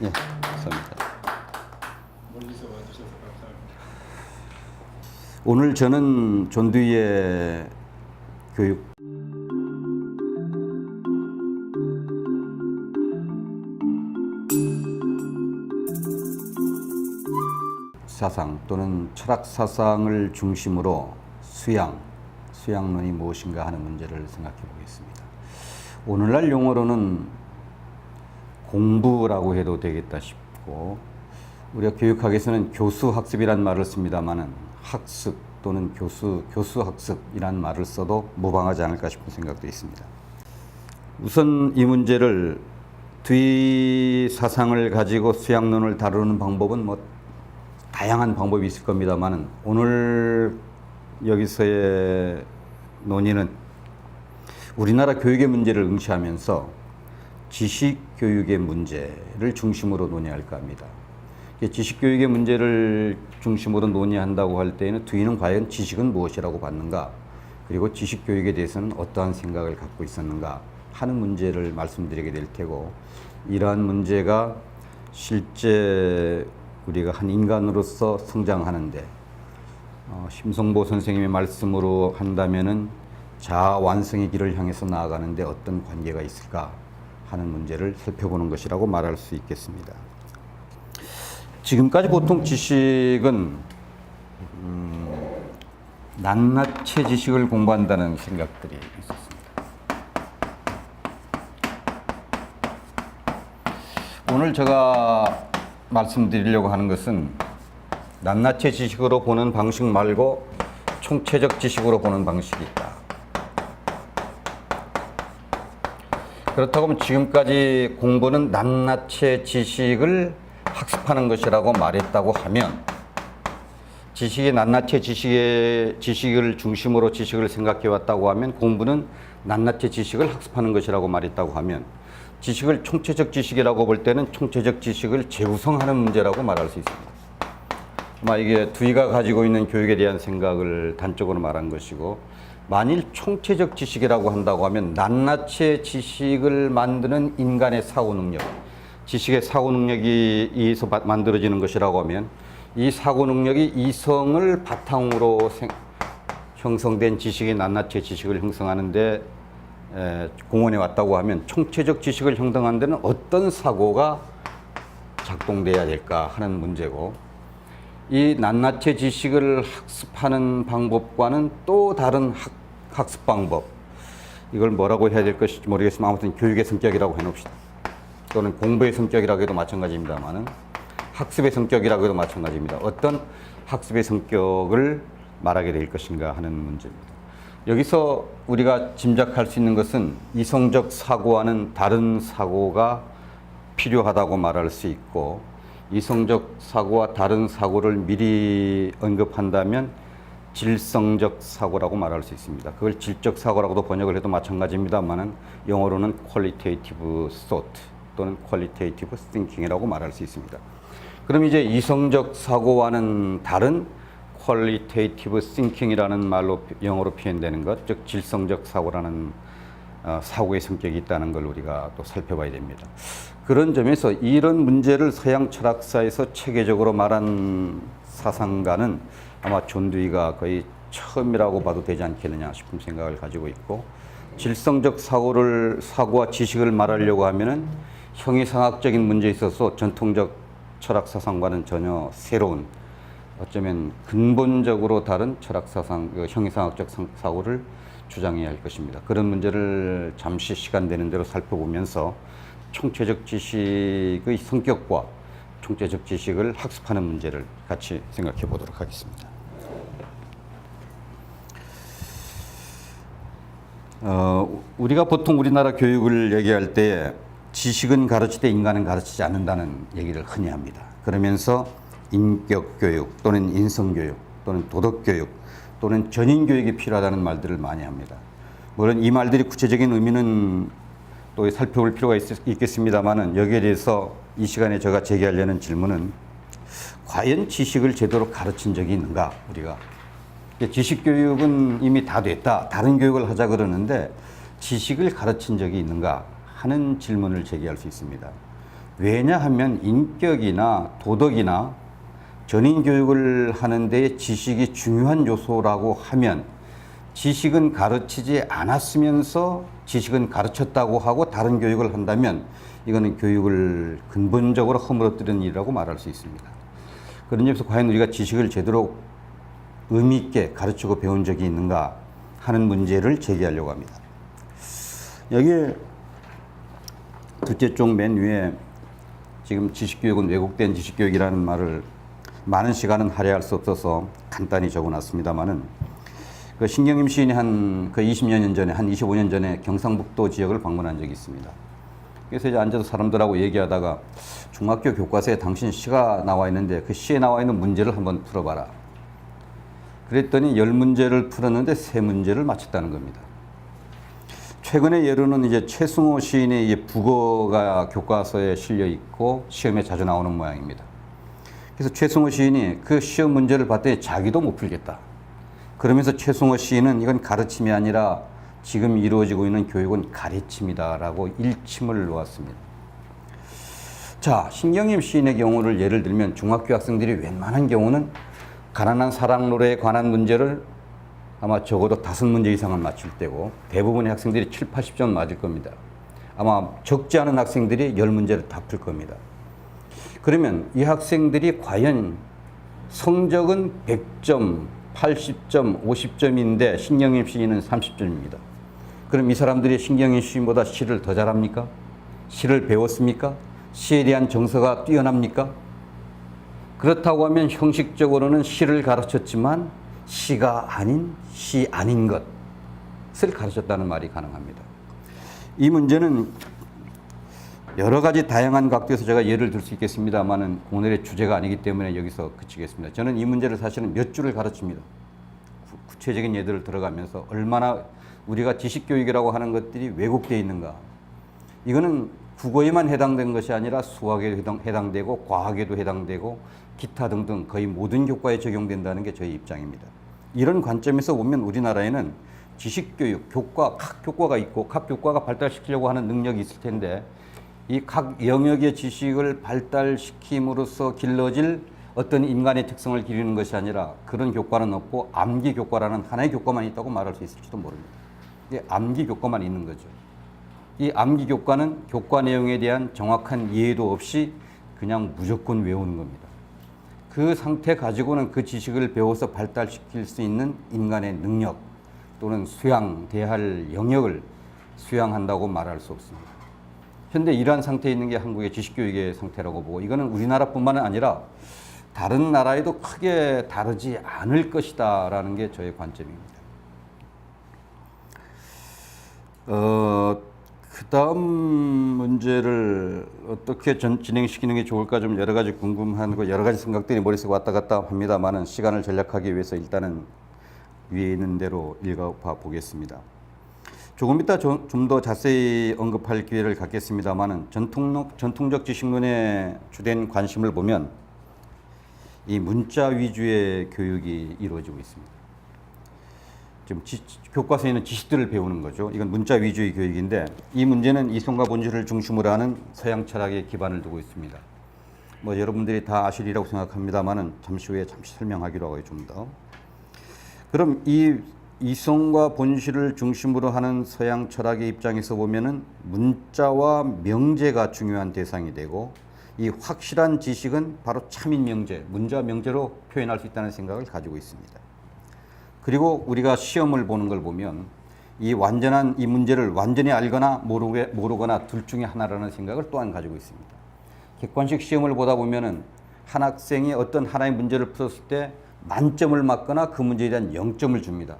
예, 감사합니다. 멀리서 와주셔서 감사합니다. 오늘 저는 존두이의 교육 사상 또는 철학 사상을 중심으로 수양론이 무엇인가 하는 문제를 생각해 보겠습니다. 오늘날 용어로는 공부라고 해도 되겠다 싶고, 우리가 교육학에서는 교수학습이란 말을 씁니다만은 학습 또는 교수학습이란 말을 써도 무방하지 않을까 싶은 생각도 있습니다. 우선 이 문제를 두이 사상을 가지고 수양론을 다루는 방법은 다양한 방법이 있을 겁니다만은 오늘 여기서의 논의는 우리나라 교육의 문제를 응시하면서 지식교육의 문제를 중심으로 논의할까 합니다. 지식교육의 문제를 중심으로 논의한다고 할 때에는 두이는 과연 지식은 무엇이라고 봤는가, 그리고 지식교육에 대해서는 어떠한 생각을 갖고 있었는가 하는 문제를 말씀드리게 될 테고, 이러한 문제가 실제 우리가 한 인간으로서 성장하는데 심성보 선생님의 말씀으로 한다면은 자아 완성의 길을 향해서 나아가는데 어떤 관계가 있을까 하는 문제를 살펴보는 것이라고 말할 수 있겠습니다. 지금까지 보통 지식은 낱낱이 지식을 공부한다는 생각들이 있었습니다. 오늘 제가 말씀드리려고 하는 것은 낱낱이 지식으로 보는 방식 말고 총체적 지식으로 보는 방식이 있다. 그렇다고 하면 지금까지 공부는 낱낱이 지식을 학습하는 것이라고 말했다고 하면, 지식이 낱낱이 지식을 중심으로 지식을 생각해 왔다고 하면, 공부는 낱낱이 지식을 학습하는 것이라고 말했다고 하면, 지식을 총체적 지식이라고 볼 때는 총체적 지식을 재구성하는 문제라고 말할 수 있습니다. 아마 이게 두이가 가지고 있는 교육에 대한 생각을 단적으로 말한 것이고, 만일 총체적 지식이라고 한다고 하면 낱낱이 지식을 만드는 인간의 사고 능력, 지식의 사고 능력이 의해서 만들어지는 것이라고 하면, 이 사고 능력이 이성을 바탕으로 형성된 지식이 낱낱이 지식을 형성하는데 공헌해 왔다고 하면, 총체적 지식을 형성하는 데는 어떤 사고가 작동돼야 될까 하는 문제고, 이 낱낱이 지식을 학습하는 방법과는 또 다른 학습 방법, 이걸 뭐라고 해야 될 것인지 모르겠지만 아무튼 교육의 성격이라고 해놓읍시다. 또는 공부의 성격이라고 해도 마찬가지입니다만은 학습의 성격이라고 해도 마찬가지입니다. 어떤 학습의 성격을 말하게 될 것인가 하는 문제입니다. 여기서 우리가 짐작할 수 있는 것은 이성적 사고와는 다른 사고가 필요하다고 말할 수 있고, 이성적 사고와 다른 사고를 미리 언급한다면 질성적 사고라고 말할 수 있습니다. 그걸 질적 사고라고도 번역을 해도 마찬가지입니다만은 영어로는 qualitative thought 또는 qualitative thinking이라고 말할 수 있습니다. 그럼 이제 이성적 사고와는 다른 qualitative thinking이라는 말로 영어로 표현되는 것, 즉 질성적 사고라는 사고의 성격이 있다는 걸 우리가 또 살펴봐야 됩니다. 그런 점에서 이런 문제를 서양 철학사에서 체계적으로 말한 사상가는 아마 존두이가 거의 처음이라고 봐도 되지 않겠느냐 싶은 생각을 가지고 있고, 질성적 사고와 지식을 말하려고 하면은 형이상학적인 문제에 있어서 전통적 철학 사상과는 전혀 새로운, 어쩌면 근본적으로 다른 철학 사상, 형이상학적 사고를 주장해야 할 것입니다. 그런 문제를 잠시 시간 되는 대로 살펴보면서 총체적 지식의 성격과 총체적 지식을 학습하는 문제를 같이 생각해 보도록 하겠습니다. 우리가 보통 우리나라 교육을 얘기할 때 지식은 가르치되 인간은 가르치지 않는다는 얘기를 흔히 합니다. 그러면서 인격교육 또는 인성교육 또는 도덕교육 또는 전인교육이 필요하다는 말들을 많이 합니다. 물론 이 말들이 구체적인 의미는 또 살펴볼 필요가 있겠습니다만은, 여기에 대해서 이 시간에 제가 제기하려는 질문은, 과연 지식을 제대로 가르친 적이 있는가? 우리가 지식교육은 이미 다 됐다, 다른 교육을 하자 그러는데 지식을 가르친 적이 있는가 하는 질문을 제기할 수 있습니다. 왜냐하면 인격이나 도덕이나 전인 교육을 하는 데 지식이 중요한 요소라고 하면 지식은 가르치지 않았으면서 지식은 가르쳤다고 하고 다른 교육을 한다면 이거는 교육을 근본적으로 허물어뜨리는 일이라고 말할 수 있습니다. 그런 점에서 과연 우리가 지식을 제대로 의미 있게 가르치고 배운 적이 있는가 하는 문제를 제기하려고 합니다. 여기에 둘째 쪽 맨 위에 지금 지식교육은 왜곡된 지식교육이라는 말을 많은 시간은 할애할 수 없어서 간단히 적어놨습니다만은 그 신경임 시인이 한 그 20년 전에, 한 25년 전에 경상북도 지역을 방문한 적이 있습니다. 그래서 이제 앉아서 사람들하고 얘기하다가 중학교 교과서에 당신 시가 나와 있는데 그 시에 나와 있는 문제를 한번 풀어봐라. 그랬더니 10문제를 풀었는데 3문제를 맞췄다는 겁니다. 최근의 예로는 이제 최승호 시인의 이 국어가 교과서에 실려 있고 시험에 자주 나오는 모양입니다. 그래서 최승호 시인이 그 시험 문제를 봤더니 자기도 못 풀겠다. 그러면서 최승호 시인은 이건 가르침이 아니라 지금 이루어지고 있는 교육은 가르침이다라고 일침을 놓았습니다. 자, 신경임 시인의 경우를 예를 들면 중학교 학생들이 웬만한 경우는 가난한 사랑 노래에 관한 문제를 아마 적어도 5문제 이상은 맞출 때고 대부분의 학생들이 7, 80점 맞을 겁니다. 아마 적지 않은 학생들이 10문제를 다 풀 겁니다. 그러면 이 학생들이 과연 성적은 100점, 80점, 50점인데 신경임 시인은 30점입니다. 그럼 이 사람들이 신경임 시인보다 시를 더 잘합니까? 시를 배웠습니까? 시에 대한 정서가 뛰어납니까? 그렇다고 하면 형식적으로는 시를 가르쳤지만 시가 아닌 시 아닌 것을 가르쳤다는 말이 가능합니다. 이 문제는 여러 가지 다양한 각도에서 제가 예를 들 수 있겠습니다만은 오늘의 주제가 아니기 때문에 여기서 그치겠습니다. 저는 이 문제를 사실은 몇 줄을 가르칩니다. 구체적인 예들을 들어가면서 얼마나 우리가 지식교육이라고 하는 것들이 왜곡되어 있는가. 이거는 국어에만 해당된 것이 아니라 수학에도 해당되고 과학에도 해당되고 기타 등등 거의 모든 교과에 적용된다는 게 저희 입장입니다. 이런 관점에서 보면 우리나라에는 지식교육, 교과, 각 교과가 있고 각 교과가 발달시키려고 하는 능력이 있을 텐데 이 각 영역의 지식을 발달시킴으로써 길러질 어떤 인간의 특성을 기르는 것이 아니라 그런 교과는 없고 암기 교과라는 하나의 교과만 있다고 말할 수 있을지도 모릅니다. 이게 암기 교과만 있는 거죠. 이 암기 교과는 교과 내용에 대한 정확한 이해도 없이 그냥 무조건 외우는 겁니다. 그 상태 가지고는 그 지식을 배워서 발달시킬 수 있는 인간의 능력 또는 수양, 대할 영역을 수양한다고 말할 수 없습니다. 현재 이러한 상태에 있는 게 한국의 지식교육의 상태라고 보고 이거는 우리나라뿐만 아니라 다른 나라에도 크게 다르지 않을 것이다 라는 게 저의 관점입니다. 그 다음 문제를 어떻게 진행시키는 게 좋을까 좀 여러 가지 궁금한 거 여러 가지 생각들이 머릿속에 왔다 갔다 합니다만은 시간을 전략하기 위해서 일단은 위에 있는 대로 읽어봐 보겠습니다. 조금 이따 좀 더 자세히 언급할 기회를 갖겠습니다만은 전통적 지식론의 주된 관심을 보면 이 문자 위주의 교육이 이루어지고 있습니다. 지금 교과서에는 지식들을 배우는 거죠. 이건 문자 위주의 교육인데 이 문제는 이성과 본질을 중심으로 하는 서양 철학에 기반을 두고 있습니다. 뭐 여러분들이 다 아시리라고 생각합니다만은 잠시 후에 설명하기로 하고요, 좀 더. 그럼 이 이성과 본질을 중심으로 하는 서양 철학의 입장에서 보면은 문자와 명제가 중요한 대상이 되고 이 확실한 지식은 바로 참인 명제, 문자와 명제로 표현할 수 있다는 생각을 가지고 있습니다. 그리고 우리가 시험을 보는 걸 보면 이 문제를 완전히 알거나 모르거나 둘 중에 하나라는 생각을 또한 가지고 있습니다. 객관식 시험을 보다 보면은 한 학생이 어떤 하나의 문제를 풀었을 때 만점을 맞거나 그 문제에 대한 0점을 줍니다.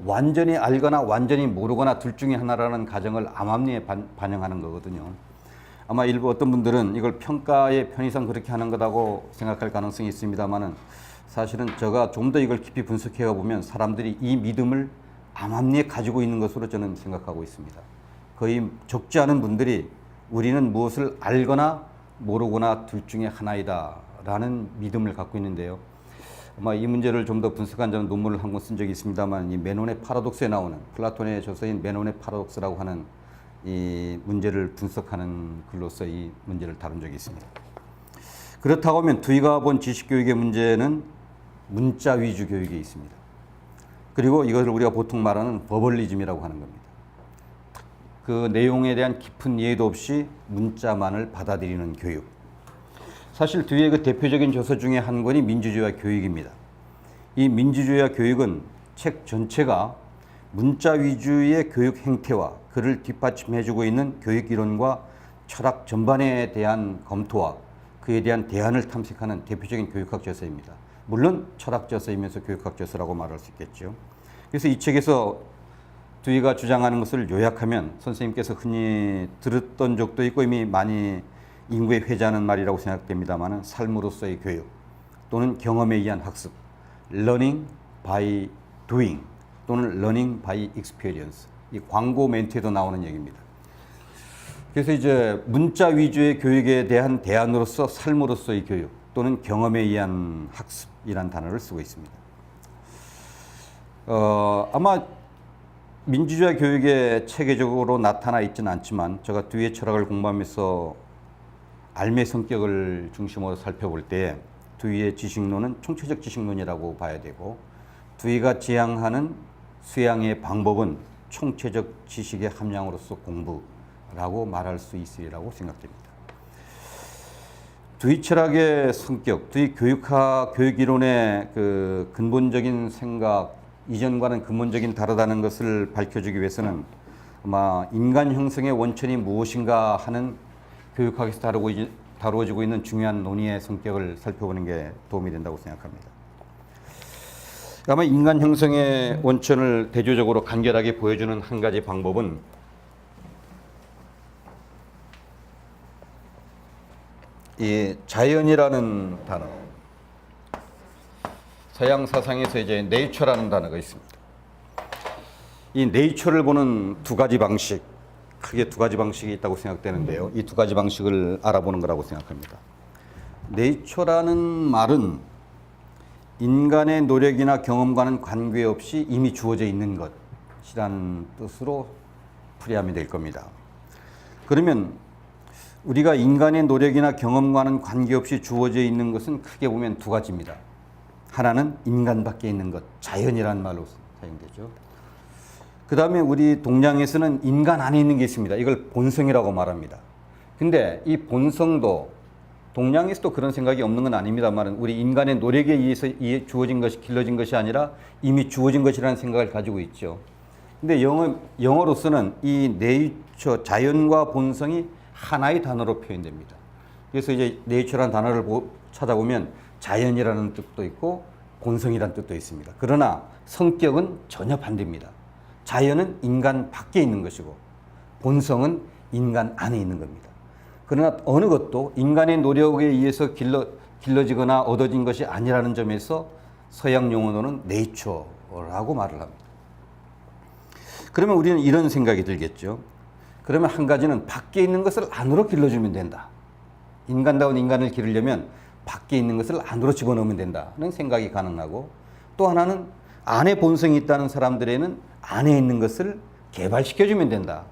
완전히 알거나 완전히 모르거나 둘 중에 하나라는 가정을 암암리에 반영하는 거거든요. 아마 일부 어떤 분들은 이걸 평가의 편의상 그렇게 하는 거라고 생각할 가능성이 있습니다만은 사실은 제가 좀 더 이걸 깊이 분석해 보면 사람들이 이 믿음을 암암리에 가지고 있는 것으로 저는 생각하고 있습니다. 거의 적지 않은 분들이 우리는 무엇을 알거나 모르거나 둘 중에 하나이다 라는 믿음을 갖고 있는데요. 아마 이 문제를 좀 더 분석한 저는 논문을 한 권 쓴 적이 있습니다만 이 메논의 파라독스에 나오는 플라톤의 저서인 메논의 파라독스라고 하는 이 문제를 분석하는 글로서 이 문제를 다룬 적이 있습니다. 그렇다고 하면 두이가 본 지식교육의 문제는 문자 위주 교육에 있습니다. 그리고 이것을 우리가 보통 말하는 버벌리즘이라고 하는 겁니다. 그 내용에 대한 깊은 이해도 없이 문자만을 받아들이는 교육. 사실 두이의 그 대표적인 저서 중에 한 권이 민주주의와 교육입니다. 이 민주주의와 교육은 책 전체가 문자 위주의 교육 행태와 그를 뒷받침해주고 있는 교육 이론과 철학 전반에 대한 검토와 그에 대한 대안을 탐색하는 대표적인 교육학 저서입니다. 물론 철학 저서이면서 교육학 저서라고 말할 수 있겠죠. 그래서 이 책에서 두이가 주장하는 것을 요약하면 선생님께서 흔히 들었던 적도 있고 이미 많이 인구에 회자하는 말이라고 생각됩니다만 삶으로서의 교육 또는 경험에 의한 학습, learning by doing 또는 learning by experience. 이 광고 멘트에도 나오는 얘기입니다. 그래서 이제 문자 위주의 교육에 대한 대안으로서 삶으로서의 교육 또는 경험에 의한 학습이란 단어를 쓰고 있습니다. 아마 민주주의 교육에 체계적으로 나타나 있지는 않지만 제가 두이의 철학을 공부하면서 알매 성격을 중심으로 살펴볼 때 두이의 지식론은 총체적 지식론이라고 봐야 되고 두이가 지향하는 수양의 방법은 총체적 지식의 함량으로서 공부라고 말할 수 있으리라고 생각됩니다. 두이 철학의 성격, 두이 교육학, 교육이론의 그 근본적인 생각 이전과는 근본적인 다르다는 것을 밝혀주기 위해서는 아마 인간 형성의 원천이 무엇인가 하는 교육학에서 다루어지고 있는 중요한 논의의 성격을 살펴보는 게 도움이 된다고 생각합니다. 아마 인간 형성의 원천을 대조적으로 간결하게 보여주는 한 가지 방법은 이 자연이라는 단어, 서양 사상에서 이제 네이처라는 단어가 있습니다. 이 네이처를 보는 두 가지 방식, 크게 두 가지 방식이 있다고 생각되는데요. 이 두 가지 방식을 알아보는 거라고 생각합니다. 네이처라는 말은 인간의 노력이나 경험과는 관계없이 이미 주어져 있는 것이라는 뜻으로 풀이하면 될 겁니다. 그러면 우리가 인간의 노력이나 경험과는 관계없이 주어져 있는 것은 크게 보면 두 가지입니다. 하나는 인간 밖에 있는 것, 자연이라는 말로 사용되죠. 그 다음에 우리 동양에서는 인간 안에 있는 게 있습니다. 이걸 본성이라고 말합니다. 근데 이 본성도 동양에서도 그런 생각이 없는 건 아닙니다만 우리 인간의 노력에 의해서 주어진 것이 길러진 것이 아니라 이미 주어진 것이라는 생각을 가지고 있죠. 근데 영어로서는 이 네이처, 자연과 본성이 하나의 단어로 표현됩니다. 그래서 이제 네이처라는 단어를 찾아보면 자연이라는 뜻도 있고 본성이라는 뜻도 있습니다. 그러나 성격은 전혀 반대입니다. 자연은 인간 밖에 있는 것이고 본성은 인간 안에 있는 겁니다. 그러나 어느 것도 인간의 노력에 의해서 길러지거나 얻어진 것이 아니라는 점에서 서양 용어로는 네이처라고 말을 합니다. 그러면 우리는 이런 생각이 들겠죠. 그러면 한 가지는 밖에 있는 것을 안으로 길러주면 된다. 인간다운 인간을 기르려면 밖에 있는 것을 안으로 집어넣으면 된다는 생각이 가능하고 또 하나는 안에 본성이 있다는 사람들에는 안에 있는 것을 개발시켜주면 된다.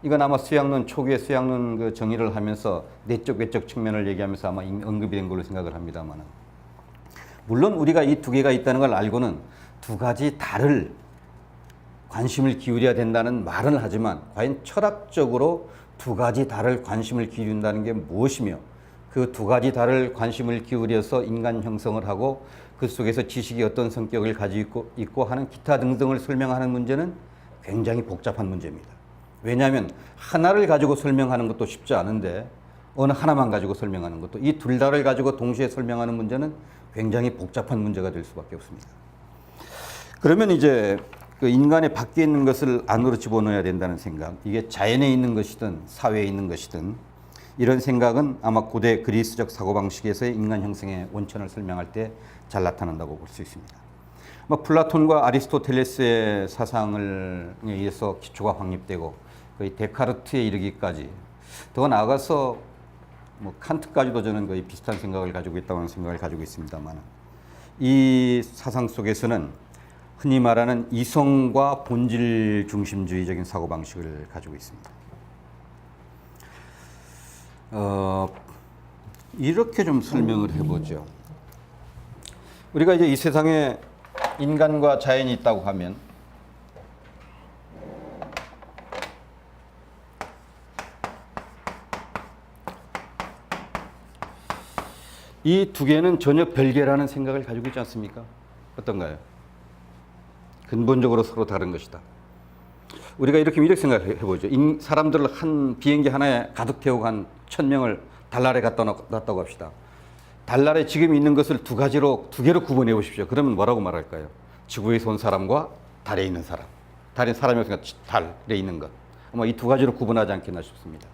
이건 아마 수양론, 초기의 수양론 그 정의를 하면서 내적, 외적 측면을 얘기하면서 아마 언급이 된 걸로 생각을 합니다만 물론 우리가 이 두 개가 있다는 걸 알고는 두 가지 다를 관심을 기울여야 된다는 말은 하지만 과연 철학적으로 두 가지 다를 관심을 기울인다는 게 무엇이며 그 두 가지 다를 관심을 기울여서 인간 형성을 하고 그 속에서 지식이 어떤 성격을 가지고 있고 하는 기타 등등을 설명하는 문제는 굉장히 복잡한 문제입니다. 왜냐하면 하나를 가지고 설명하는 것도 쉽지 않은데 어느 하나만 가지고 설명하는 것도 이 둘 다를 가지고 동시에 설명하는 문제는 굉장히 복잡한 문제가 될 수밖에 없습니다. 그러면 이제 그 인간의 밖에 있는 것을 안으로 집어넣어야 된다는 생각, 이게 자연에 있는 것이든 사회에 있는 것이든 이런 생각은 아마 고대 그리스적 사고방식에서의 인간 형성의 원천을 설명할 때 잘 나타난다고 볼 수 있습니다. 플라톤과 아리스토텔레스의 사상을 의해서 기초가 확립되고 거의 데카르트에 이르기까지 더 나아가서 칸트까지도 저는 거의 비슷한 생각을 가지고 있다고 하는 생각을 가지고 있습니다만 이 사상 속에서는 흔히 말하는 이성과 본질 중심주의적인 사고방식을 가지고 있습니다. 이렇게 좀 설명을 해보죠. 우리가 이제 이 세상에 인간과 자연이 있다고 하면 이 두 개는 전혀 별개라는 생각을 가지고 있지 않습니까? 어떤가요? 근본적으로 서로 다른 것이다. 우리가 이렇게 생각해 보죠. 사람들을 한 비행기 하나에 가득 태우고 한 1000명을 달날에 갖다 놨다고 합시다. 달날에 지금 있는 것을 두 개로 구분해 보십시오. 그러면 뭐라고 말할까요? 지구에서 온 사람과 달에 있는 사람. 달에 사람이 없으니까 달에 있는 것. 아마 이 두 가지로 구분하지 않겠나 싶습니다.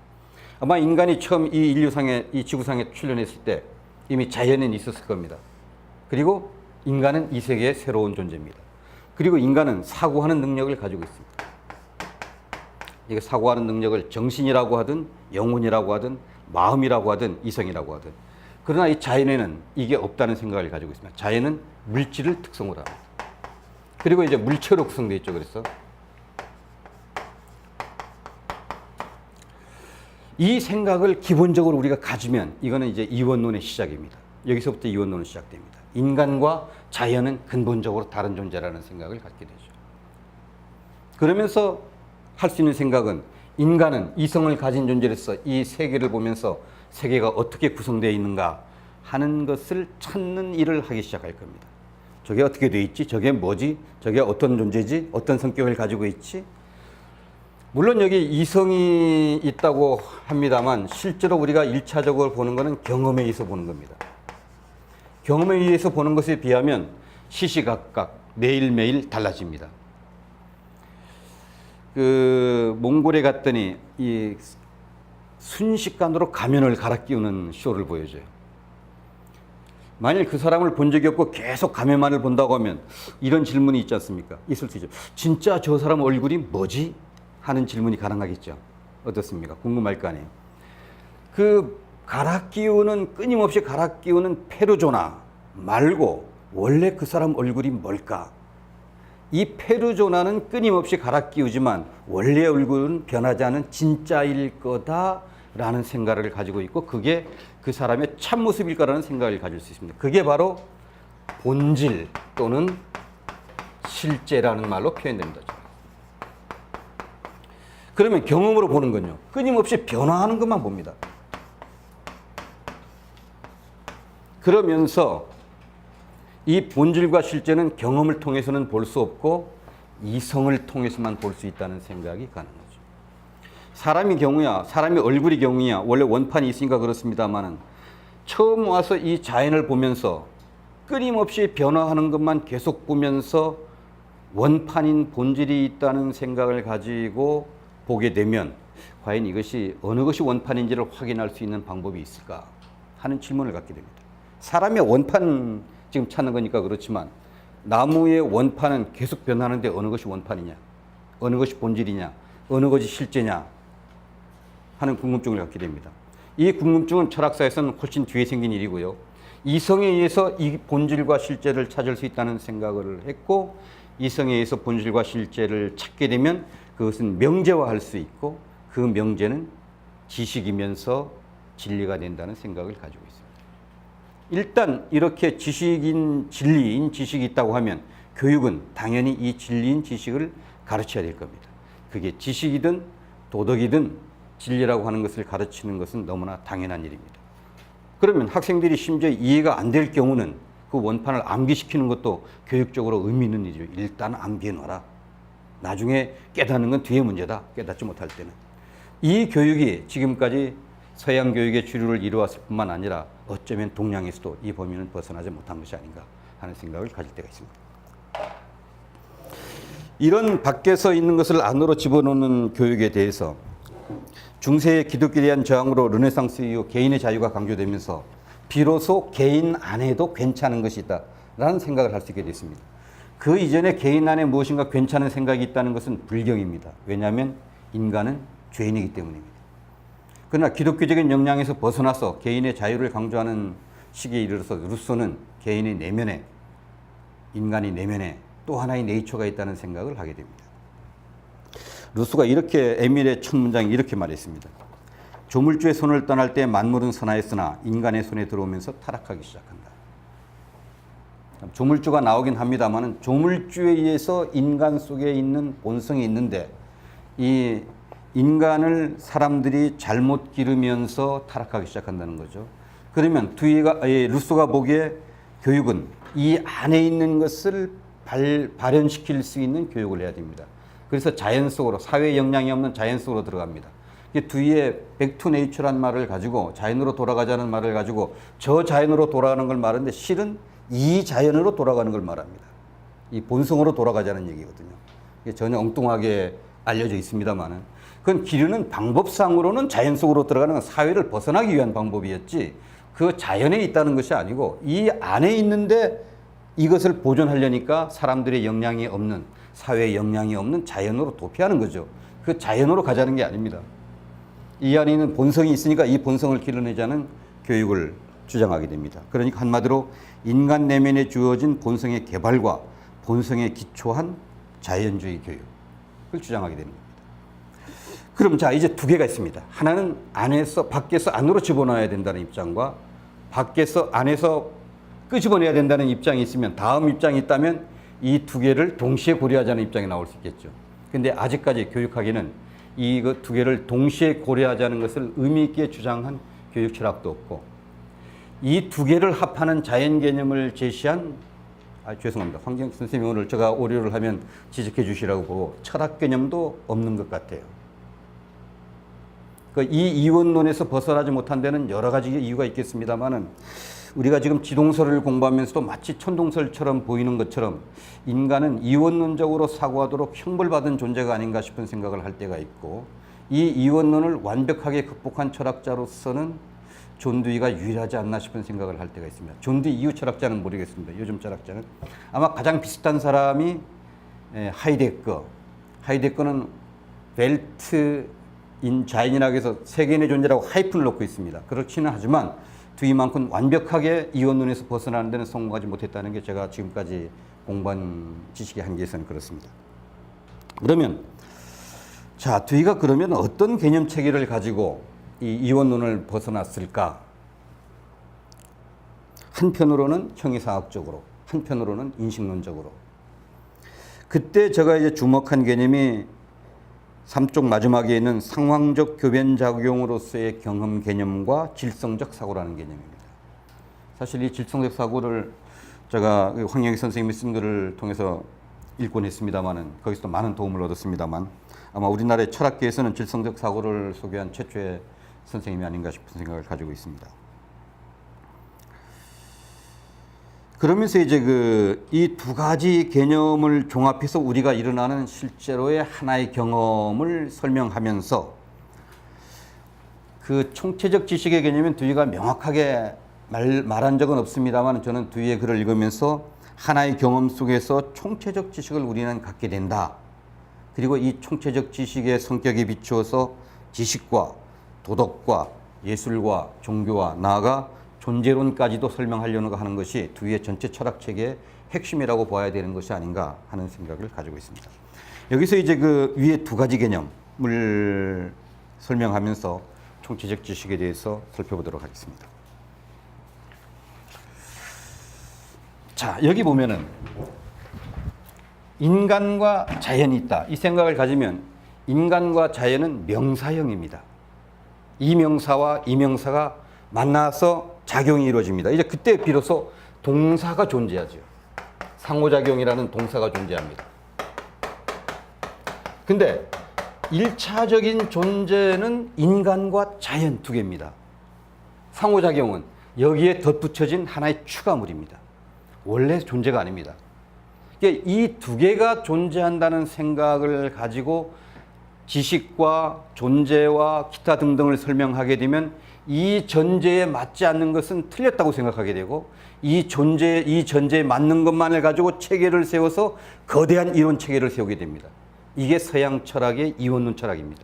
아마 인간이 처음 이 인류상에, 이 지구상에 출현했을 때 이미 자연은 있었을 겁니다. 그리고 인간은 이 세계의 새로운 존재입니다. 그리고 인간은 사고하는 능력을 가지고 있습니다. 이게 사고하는 능력을 정신이라고 하든 영혼이라고 하든 마음이라고 하든 이성이라고 하든. 그러나 이 자연에는 이게 없다는 생각을 가지고 있습니다. 자연은 물질을 특성으로 합니다. 그리고 이제 물체로 구성되어 있죠. 그래서 이 생각을 기본적으로 우리가 가지면 이거는 이제 이원론의 시작입니다. 여기서부터 이원론은 시작됩니다. 인간과 자연은 근본적으로 다른 존재라는 생각을 갖게 되죠. 그러면서 할 수 있는 생각은 인간은 이성을 가진 존재로서 이 세계를 보면서 세계가 어떻게 구성되어 있는가 하는 것을 찾는 일을 하기 시작할 겁니다. 저게 어떻게 되어 있지? 저게 뭐지? 저게 어떤 존재지? 어떤 성격을 가지고 있지? 물론 여기 이성이 있다고 합니다만 실제로 우리가 1차적으로 보는 것은 경험에 의해서 보는 겁니다. 경험에 의해서 보는 것에 비하면 시시각각 매일매일 달라집니다. 몽골에 갔더니 이 순식간으로 가면을 갈아 끼우는 쇼를 보여줘요. 만일 그 사람을 본 적이 없고 계속 가면만을 본다고 하면 이런 질문이 있지 않습니까? 있을 수 있죠. 진짜 저 사람 얼굴이 뭐지? 하는 질문이 가능하겠죠. 어떻습니까? 궁금할 거 아니에요. 끊임없이 갈아 끼우는 페르조나 말고 원래 그 사람 얼굴이 뭘까? 이 페르조나는 끊임없이 갈아 끼우지만 원래 얼굴은 변하지 않은 진짜일 거다라는 생각을 가지고 있고 그게 그 사람의 참모습일 거라는 생각을 가질 수 있습니다. 그게 바로 본질 또는 실제라는 말로 표현됩니다. 그러면 경험으로 보는 건요. 끊임없이 변화하는 것만 봅니다. 그러면서 이 본질과 실제는 경험을 통해서는 볼 수 없고 이성을 통해서만 볼 수 있다는 생각이 가능하죠. 사람의 얼굴의 경우야 원래 원판이 있으니까 그렇습니다만은 처음 와서 이 자연을 보면서 끊임없이 변화하는 것만 계속 보면서 원판인 본질이 있다는 생각을 가지고 보게 되면 과연 이것이 어느 것이 원판인지를 확인할 수 있는 방법이 있을까 하는 질문을 갖게 됩니다. 사람의 원판 지금 찾는 거니까 그렇지만 나무의 원판은 계속 변하는데 어느 것이 원판이냐, 어느 것이 본질이냐, 어느 것이 실제냐 하는 궁금증을 갖게 됩니다. 이 궁금증은 철학사에서는 훨씬 뒤에 생긴 일이고요. 이성에 의해서 이 본질과 실제를 찾을 수 있다는 생각을 했고 이성에 의해서 본질과 실제를 찾게 되면 그것은 명제화할 수 있고 그 명제는 지식이면서 진리가 된다는 생각을 가지고 있습니다. 일단 이렇게 진리인 지식이 있다고 하면 교육은 당연히 이 진리인 지식을 가르쳐야 될 겁니다. 그게 지식이든 도덕이든 진리라고 하는 것을 가르치는 것은 너무나 당연한 일입니다. 그러면 학생들이 심지어 이해가 안 될 경우는 그 원판을 암기시키는 것도 교육적으로 의미 있는 일이죠. 일단 암기해 놔라. 나중에 깨닫는 건 뒤의 문제다. 깨닫지 못할 때는. 이 교육이 지금까지 서양 교육의 주류를 이루었을 뿐만 아니라 어쩌면 동양에서도 이 범위는 벗어나지 못한 것이 아닌가 하는 생각을 가질 때가 있습니다. 이런 밖에서 있는 것을 안으로 집어넣는 교육에 대해서 중세의 기독교에 대한 저항으로 르네상스 이후 개인의 자유가 강조되면서 비로소 개인 안에도 괜찮은 것이 있다라는 생각을 할 수 있게 됐습니다. 그 이전에 개인 안에 무엇인가 괜찮은 생각이 있다는 것은 불경입니다. 왜냐하면 인간은 죄인이기 때문입니다. 그러나 기독교적인 역량에서 벗어나서 개인의 자유를 강조하는 시기에 이르러서 루소는 개인의 내면에, 인간의 내면에 또 하나의 네이처가 있다는 생각을 하게 됩니다. 루소가 이렇게 에밀의 첫 문장에 이렇게 말했습니다. 조물주의 손을 떠날 때 만물은 선하였으나 인간의 손에 들어오면서 타락하기 시작한다. 조물주가 나오긴 합니다만 조물주에 의해서 인간 속에 있는 본성이 있는데 이 인간을 사람들이 잘못 기르면서 타락하기 시작한다는 거죠. 그러면 루소가 보기에 교육은 이 안에 있는 것을 발현시킬 수 있는 교육을 해야 됩니다. 그래서 자연 속으로, 사회에 영향이 없는 자연 속으로 들어갑니다. 뒤에 back to nature란 말을 가지고, 자연으로 돌아가자는 말을 가지고 저 자연으로 돌아가는 걸 말하는데 실은 이 자연으로 돌아가는 걸 말합니다. 이 본성으로 돌아가자는 얘기거든요. 이게 전혀 엉뚱하게 알려져 있습니다만은, 그건 기르는 방법상으로는 자연 속으로 들어가는 건 사회를 벗어나기 위한 방법이었지 그 자연에 있다는 것이 아니고 이 안에 있는데 이것을 보존하려니까 사람들의 영향이 없는, 사회에 영향이 없는 자연으로 도피하는 거죠. 그 자연으로 가자는 게 아닙니다. 이 안에 있는 본성이 있으니까 이 본성을 길러내자는 교육을 주장하게 됩니다. 그러니까 한마디로 인간 내면에 주어진 본성의 개발과 본성에 기초한 자연주의 교육을 주장하게 되는 겁니다. 그럼 자, 이제 두 개가 있습니다. 하나는 밖에서 안으로 집어넣어야 된다는 입장과 밖에서 안에서 끄집어내야 된다는 입장이 있으면, 다음 입장이 있다면 이 두 개를 동시에 고려하자는 입장이 나올 수 있겠죠. 근데 아직까지 교육학에는 이 두 개를 동시에 고려하자는 것을 의미 있게 주장한 교육 철학도 없고, 이 두 개를 합하는 자연 개념을 제시한, 죄송합니다. 황경 선생님이 오늘 제가 오류를 하면 지적해 주시라고 보고, 철학 개념도 없는 것 같아요. 이 이원론에서 벗어나지 못한 데는 여러 가지 이유가 있겠습니다만은, 우리가 지금 지동설을 공부하면서도 마치 천동설처럼 보이는 것처럼 인간은 이원론적으로 사고하도록 형벌받은 존재가 아닌가 싶은 생각을 할 때가 있고, 이 이원론을 완벽하게 극복한 철학자로서는 존 듀이가 유일하지 않나 싶은 생각을 할 때가 있습니다. 존 듀이 이후 철학자는 모르겠습니다. 요즘 철학자는. 아마 가장 비슷한 사람이 하이데거. 하이데거는 벨트 인 자연이라고 해서 세계인의 존재라고 하이픈을 놓고 있습니다. 그렇지는 하지만 듀이만큼 완벽하게 이원론에서 벗어나는 데는 성공하지 못했다는 게 제가 지금까지 공부한 지식의 한계에서는 그렇습니다. 그러면 자, 듀이가 그러면 어떤 개념 체계를 가지고 이 이원론을 벗어났을까? 한편으로는 형이상학적으로, 한편으로는 인식론적으로. 그때 제가 이제 주목한 개념이 3쪽 마지막에 있는 상황적 교변 작용으로서의 경험 개념과 질성적 사고라는 개념입니다. 사실 이 질성적 사고를 제가 황영익 선생님의 쓴 글을 통해서 읽곤 했습니다만은, 거기서도 많은 도움을 얻었습니다만, 아마 우리나라의 철학계에서는 질성적 사고를 소개한 최초의 선생님이 아닌가 싶은 생각을 가지고 있습니다. 그러면서 이제 이 두 가지 개념을 종합해서 우리가 일어나는 실제로의 하나의 경험을 설명하면서, 그 총체적 지식의 개념은 듀이가 명확하게 말한 적은 없습니다만, 저는 듀이의 글을 읽으면서 하나의 경험 속에서 총체적 지식을 우리는 갖게 된다. 그리고 이 총체적 지식의 성격에 비추어서 지식과 도덕과 예술과 종교와 나아가 존재론까지도 설명하려고 하는 것이 듀이의 전체 철학체계의 핵심이라고 봐야 되는 것이 아닌가 하는 생각을 가지고 있습니다. 여기서 이제 위에 두 가지 개념을 설명하면서 총체적 지식에 대해서 살펴보도록 하겠습니다. 자, 여기 보면은 인간과 자연이 있다. 이 생각을 가지면 인간과 자연은 명사형입니다. 이 명사와 이 명사가 만나서 작용이 이루어집니다. 이제 그때 비로소 동사가 존재하죠. 상호작용이라는 동사가 존재합니다. 근데 1차적인 존재는 인간과 자연 두 개입니다. 상호작용은 여기에 덧붙여진 하나의 추가물입니다. 원래 존재가 아닙니다. 이 두 개가 존재한다는 생각을 가지고 지식과 존재와 기타 등등을 설명하게 되면 이 전제에 맞지 않는 것은 틀렸다고 생각하게 되고, 이 전제에 맞는 것만을 가지고 체계를 세워서 거대한 이론 체계를 세우게 됩니다. 이게 서양 철학의 이원론 철학입니다.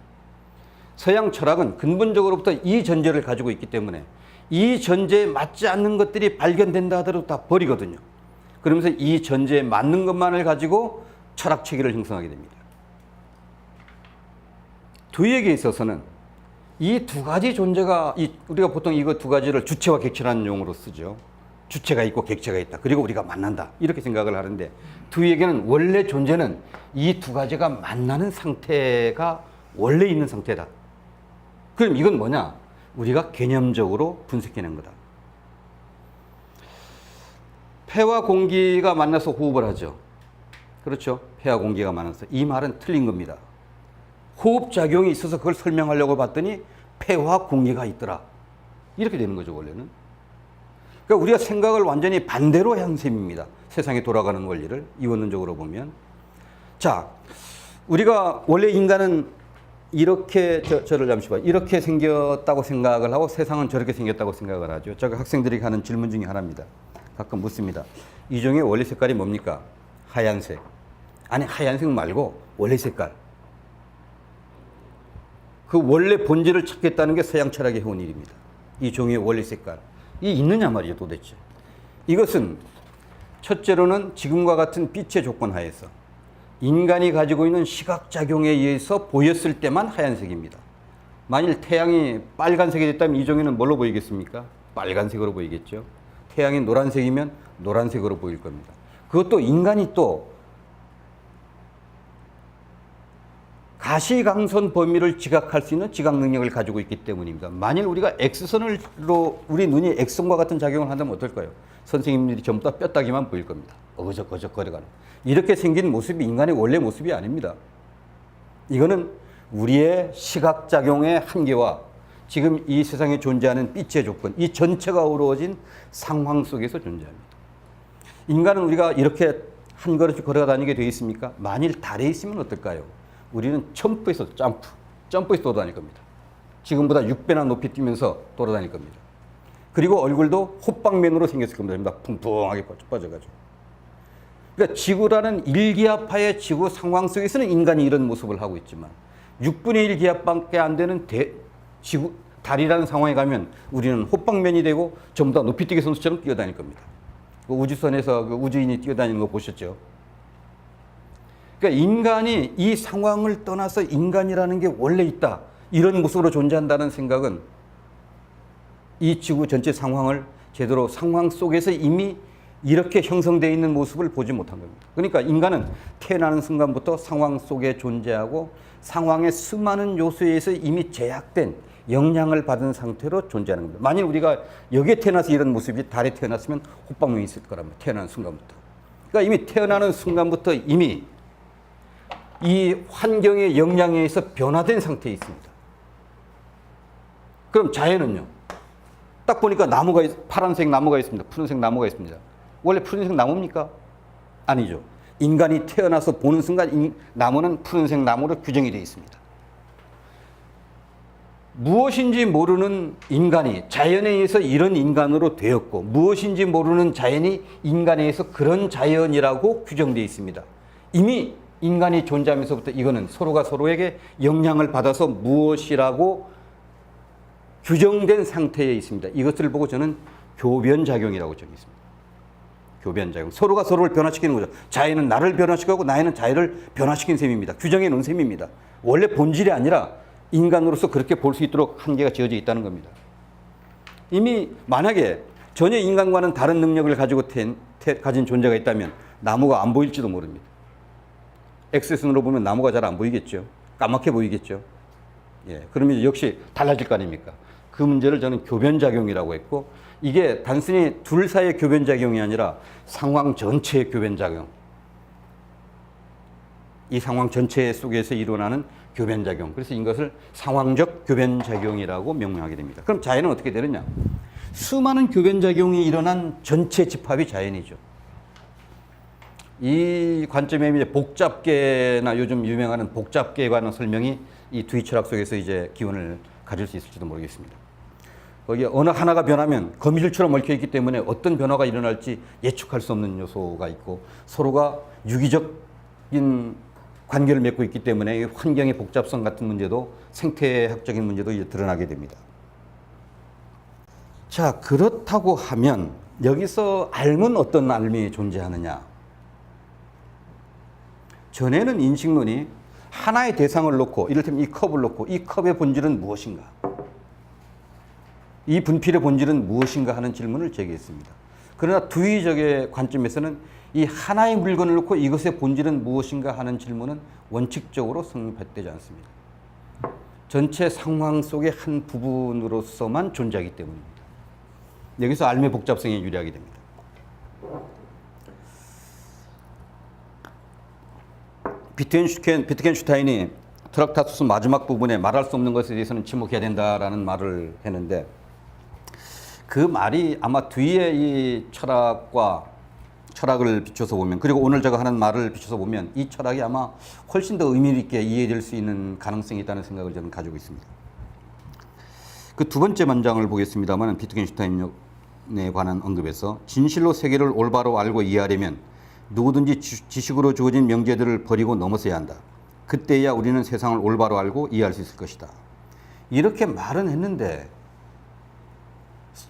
서양 철학은 근본적으로부터 이 전제를 가지고 있기 때문에 이 전제에 맞지 않는 것들이 발견된다 하더라도 다 버리거든요. 그러면서 이 전제에 맞는 것만을 가지고 철학 체계를 형성하게 됩니다. 듀이에게 있어서는 이 두 가지 존재가 우리가 보통 이거 두 가지를 주체와 객체라는 용어로 쓰죠. 주체가 있고 객체가 있다. 그리고 우리가 만난다. 이렇게 생각을 하는데 두에게는 원래 존재는 이 두 가지가 만나는 상태가 원래 있는 상태다. 그럼 이건 뭐냐? 우리가 개념적으로 분석해낸 거다. 폐와 공기가 만나서 호흡을 하죠. 그렇죠? 폐와 공기가 만나서. 이 말은 틀린 겁니다. 호흡작용이 있어서 그걸 설명하려고 봤더니 폐와 공기가 있더라. 이렇게 되는 거죠, 원래는. 그러니까 우리가 생각을 완전히 반대로 한 셈입니다. 세상에 돌아가는 원리를 이원론적으로 보면. 자, 우리가 원래 인간은 이렇게 저를 잠시만 이렇게 생겼다고 생각을 하고 세상은 저렇게 생겼다고 생각을 하죠. 제가 학생들이 하는 질문 중에 하나입니다. 가끔 묻습니다. 이 종의 원래 색깔이 뭡니까? 하얀색. 아니, 하얀색 말고 원래 색깔. 그 원래 본질을 찾겠다는 게 서양 철학의 해온 일입니다. 이 종의 원래 색깔. 이 있느냐 말이죠, 도대체. 이것은 첫째로는 지금과 같은 빛의 조건 하에서 인간이 가지고 있는 시각작용에 의해서 보였을 때만 하얀색입니다. 만일 태양이 빨간색이 됐다면 이 종이는 뭘로 보이겠습니까? 빨간색으로 보이겠죠. 태양이 노란색이면 노란색으로 보일 겁니다. 그것도 인간이 또 가시광선 범위를 지각할 수 있는 지각 능력을 가지고 있기 때문입니다. 만일 우리가 X선으로 우리 눈이 X선과 같은 작용을 한다면 어떨까요? 선생님들이 전부 다 뼈다귀만 보일 겁니다. 어거적어적 거려가는. 이렇게 생긴 모습이 인간의 원래 모습이 아닙니다. 이거는 우리의 시각작용의 한계와 지금 이 세상에 존재하는 빛의 조건, 이 전체가 어우러진 상황 속에서 존재합니다. 인간은 우리가 이렇게 한 걸음씩 걸어다니게 되어 있습니까? 만일 달에 있으면 어떨까요? 우리는 점프해서 점프해서 돌아다닐 겁니다. 지금보다 6배나 높이 뛰면서 돌아다닐 겁니다. 그리고 얼굴도 호빵맨으로 생겼을 겁니다. 풍풍하게 뻗어가지고. 그러니까 지구라는 일기압하의 지구 상황 속에서는 인간이 이런 모습을 하고 있지만 6분의 1 기압밖에 안 되는 지구, 달이라는 상황에 가면 우리는 호빵맨이 되고 전부 다 높이뛰기 선수처럼 뛰어다닐 겁니다. 그 우주선에서 그 우주인이 뛰어다니는 거 보셨죠? 그러니까 인간이 이 상황을 떠나서 인간이라는 게 원래 있다. 이런 모습으로 존재한다는 생각은 이 지구 전체 상황을 제대로 상황 속에서 이미 이렇게 형성되어 있는 모습을 보지 못한 겁니다. 그러니까 인간은 태어나는 순간부터 상황 속에 존재하고 상황의 수많은 요소에 의해서 이미 제약된 영향을 받은 상태로 존재하는 겁니다. 만일 우리가 여기에 태어나서 이런 모습이 달에 태어났으면 호빵맨이 있을 거랍니다. 태어나는 순간부터. 그러니까 이미 태어나는 순간부터 이미 이 환경의 영향에 의해서 변화된 상태에 있습니다. 그럼 자연은요? 딱 보니까 나무가 파란색 나무가 있습니다. 푸른색 나무가 있습니다. 원래 푸른색 나무입니까? 아니죠. 인간이 태어나서 보는 순간 나무는 푸른색 나무로 규정이 되어 있습니다. 무엇인지 모르는 인간이 자연에 의해서 이런 인간으로 되었고 무엇인지 모르는 자연이 인간에 의해서 그런 자연이라고 규정되어 있습니다. 이미 인간이 존재하면서부터 이거는 서로가 서로에게 영향을 받아서 무엇이라고 규정된 상태에 있습니다. 이것을 보고 저는 교변작용이라고 정했습니다. 교변작용. 서로가 서로를 변화시키는 거죠. 자연은 나를 변화시키고 나는 자연을 변화시킨 셈입니다. 규정해 놓은 셈입니다. 원래 본질이 아니라 인간으로서 그렇게 볼 수 있도록 한계가 지어져 있다는 겁니다. 이미 만약에 전혀 인간과는 다른 능력을 가지고 가진 존재가 있다면 나무가 안 보일지도 모릅니다. X선으로 보면 나무가 잘 안 보이겠죠. 까맣게 보이겠죠. 예, 그러면 역시 달라질 거 아닙니까? 그 문제를 저는 교변작용이라고 했고 이게 단순히 둘 사이의 교변작용이 아니라 상황 전체의 교변작용. 이 상황 전체 속에서 일어나는 교변작용. 그래서 이것을 상황적 교변작용이라고 명명하게 됩니다. 그럼 자연은 어떻게 되느냐? 수많은 교변작용이 일어난 전체 집합이 자연이죠. 이 관점에 이제 복잡계나 요즘 유명하는 복잡계에 관한 설명이 이 두이 철학 속에서 이제 기원을 가질 수 있을지도 모르겠습니다. 거기에 어느 하나가 변하면 거미줄처럼 얽혀있기 때문에 어떤 변화가 일어날지 예측할 수 없는 요소가 있고 서로가 유기적인 관계를 맺고 있기 때문에 환경의 복잡성 같은 문제도 생태학적인 문제도 이제 드러나게 됩니다. 자, 그렇다고 하면 여기서 알은 어떤 알이 존재하느냐? 전에는 인식론이 하나의 대상을 놓고 이를테면 이 컵을 놓고 이 컵의 본질은 무엇인가? 이 분필의 본질은 무엇인가 하는 질문을 제기했습니다. 그러나 두의적의 관점에서는 이 하나의 물건을 놓고 이것의 본질은 무엇인가 하는 질문은 원칙적으로 성립되지 않습니다. 전체 상황 속의 한 부분으로서만 존재하기 때문입니다. 여기서 알매 복잡성에 유리하게 됩니다. 비트겐슈타인이 트락타투스 마지막 부분에 말할 수 없는 것에 대해서는 침묵해야 된다라는 말을 했는데, 그 말이 아마 뒤에 이 철학을 비춰서 보면, 그리고 오늘 제가 하는 말을 비춰서 보면 이 철학이 아마 훨씬 더 의미 있게 이해될 수 있는 가능성이 있다는 생각을 저는 가지고 있습니다. 그 두 번째 문장을 보겠습니다만, 비트겐슈타인에 관한 언급에서 진실로 세계를 올바로 알고 이해하려면 누구든지 지식으로 주어진 명제들을 버리고 넘어서야 한다. 그때야 우리는 세상을 올바로 알고 이해할 수 있을 것이다. 이렇게 말은 했는데,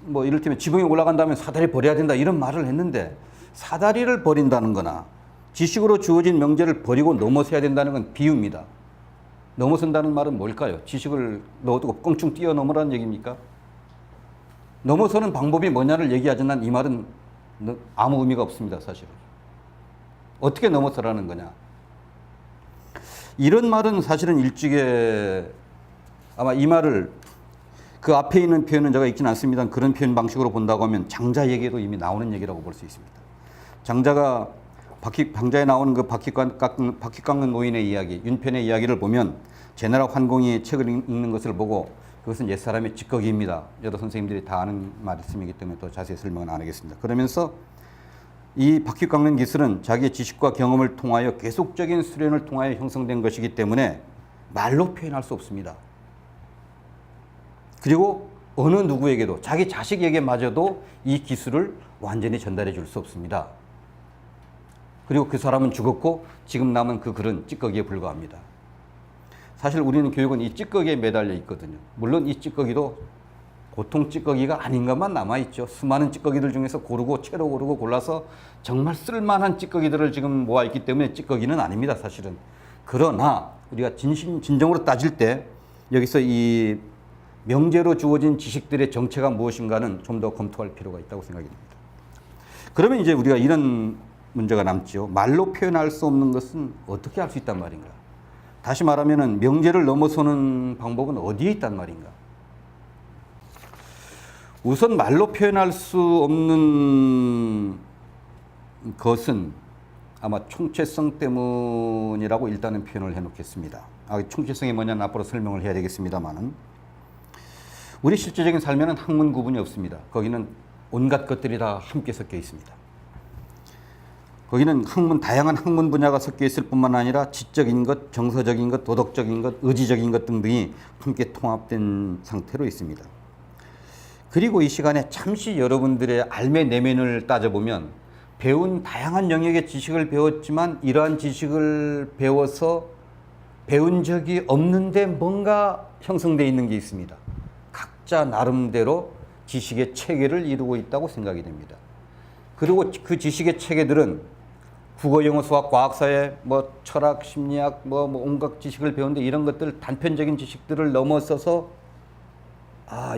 뭐 이를테면 지붕에 올라간다면 사다리 버려야 된다 이런 말을 했는데, 사다리를 버린다는 거나 지식으로 주어진 명제를 버리고 넘어서야 된다는 건 비유입니다. 넘어선다는 말은 뭘까요? 지식을 넣어두고 껑충 뛰어넘으라는 얘기입니까? 넘어서는 방법이 뭐냐를 얘기하지만 이 말은 아무 의미가 없습니다, 사실은. 어떻게 넘어서라는 거냐? 이런 말은 사실은 일찍에 아마 이 말을 그 앞에 있는 표현은 제가 읽지는 않습니다. 그런 표현 방식으로 본다고 하면 장자에게도 이미 나오는 얘기라고 볼 수 있습니다. 장자에 나오는 그 바퀴 깎는 노인의 이야기, 윤편의 이야기를 보면 제나라 환공이 책을 읽는 것을 보고 그것은 옛사람의 찌꺼기입니다. 여러 선생님들이 다 아는 말씀이기 때문에 또 자세히 설명은 안 하겠습니다. 그러면서 이 바퀴 깎는 기술은 자기의 지식과 경험을 통하여 계속적인 수련을 통하여 형성된 것이기 때문에 말로 표현할 수 없습니다. 그리고 어느 누구에게도, 자기 자식에게마저도 이 기술을 완전히 전달해 줄 수 없습니다. 그리고 그 사람은 죽었고 지금 남은 그 글은 찌꺼기에 불과합니다. 사실 우리는 교육은 이 찌꺼기에 매달려 있거든요. 물론 이 찌꺼기도 보통 찌꺼기가 아닌 것만 남아있죠. 수많은 찌꺼기들 중에서 채로 고르고 골라서 정말 쓸만한 찌꺼기들을 지금 모아있기 때문에 찌꺼기는 아닙니다, 사실은. 그러나 우리가 진정으로 따질 때 여기서 이 명제로 주어진 지식들의 정체가 무엇인가는 좀 더 검토할 필요가 있다고 생각이 듭니다. 그러면 이제 우리가 이런 문제가 남죠. 말로 표현할 수 없는 것은 어떻게 할 수 있단 말인가? 다시 말하면 명제를 넘어서는 방법은 어디에 있단 말인가? 우선 말로 표현할 수 없는 것은 아마 총체성 때문이라고 일단은 표현을 해놓겠습니다. 총체성이 뭐냐는 앞으로 설명을 해야 되겠습니다만은, 우리 실제적인 삶에는 학문 구분이 없습니다. 거기는 온갖 것들이 다 함께 섞여 있습니다. 거기는 다양한 학문 분야가 섞여 있을 뿐만 아니라 지적인 것, 정서적인 것, 도덕적인 것, 의지적인 것 등등이 함께 통합된 상태로 있습니다. 그리고 이 시간에 잠시 여러분들의 알매 내면을 따져보면 배운 다양한 영역의 지식을 배웠지만 이러한 지식을 배워서 배운 적이 없는데 뭔가 형성되어 있는 게 있습니다. 각자 나름대로 지식의 체계를 이루고 있다고 생각이 됩니다. 그리고 그 지식의 체계들은 국어, 영어, 수학, 과학사회, 철학, 심리학, 온갖 지식을 배우는데 이런 것들, 단편적인 지식들을 넘어서서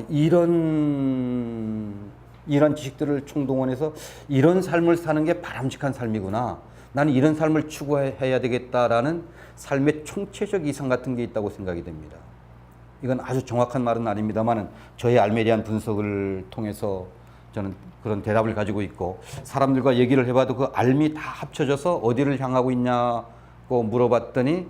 이런 지식들을 총동원해서 이런 삶을 사는 게 바람직한 삶이구나. 나는 이런 삶을 추구해야 되겠다라는 삶의 총체적 이상 같은 게 있다고 생각이 됩니다. 이건 아주 정확한 말은 아닙니다만 저의 알매에 대한 분석을 통해서 저는 그런 대답을 가지고 있고, 사람들과 얘기를 해봐도 그 알미 다 합쳐져서 어디를 향하고 있냐고 물어봤더니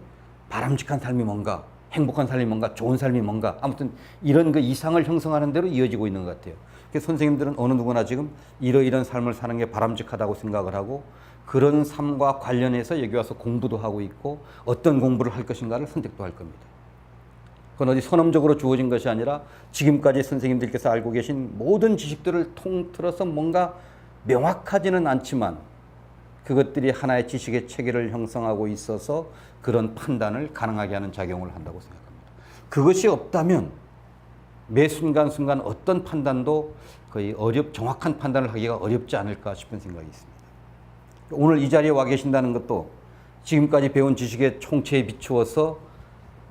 바람직한 삶이 뭔가, 행복한 삶이 뭔가, 좋은 삶이 뭔가, 아무튼 이런 그 이상을 형성하는 대로 이어지고 있는 것 같아요. 그래서 선생님들은 어느 누구나 지금 이런 삶을 사는 게 바람직하다고 생각을 하고 그런 삶과 관련해서 여기 와서 공부도 하고 있고 어떤 공부를 할 것인가를 선택도 할 겁니다. 그건 어디 선언적으로 주어진 것이 아니라 지금까지 선생님들께서 알고 계신 모든 지식들을 통틀어서 뭔가 명확하지는 않지만 그것들이 하나의 지식의 체계를 형성하고 있어서 그런 판단을 가능하게 하는 작용을 한다고 생각합니다. 그것이 없다면 매 순간순간 어떤 판단도 거의 정확한 판단을 하기가 어렵지 않을까 싶은 생각이 있습니다. 오늘 이 자리에 와 계신다는 것도 지금까지 배운 지식의 총체에 비추어서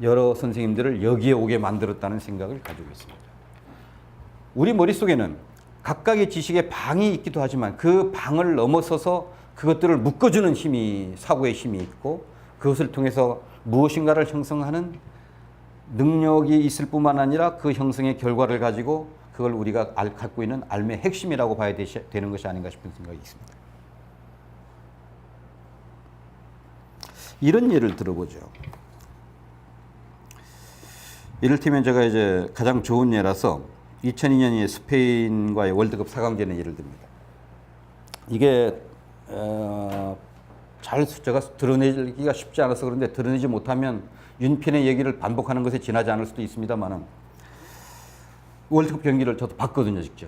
여러 선생님들을 여기에 오게 만들었다는 생각을 가지고 있습니다. 우리 머릿속에는 각각의 지식의 방이 있기도 하지만 그 방을 넘어서서 그것들을 묶어주는 힘이, 사고의 힘이 있고 그것을 통해서 무엇인가를 형성하는 능력이 있을 뿐만 아니라 그 형성의 결과를 가지고 그걸 우리가 갖고 있는 삶의 핵심이라고 봐야 되는 것이 아닌가 싶은 생각이 있습니다. 이런 예를 들어보죠. 이를테면 제가 이제 가장 좋은 예라서 2002년에 스페인과의 월드컵 4강전의 예를 듭니다. 이게 잘 숫자가 드러내기가 쉽지 않아서 그런데 드러내지 못하면 윤편의 얘기를 반복하는 것에 지나지 않을 수도 있습니다만 월드컵 경기를 저도 봤거든요, 직접.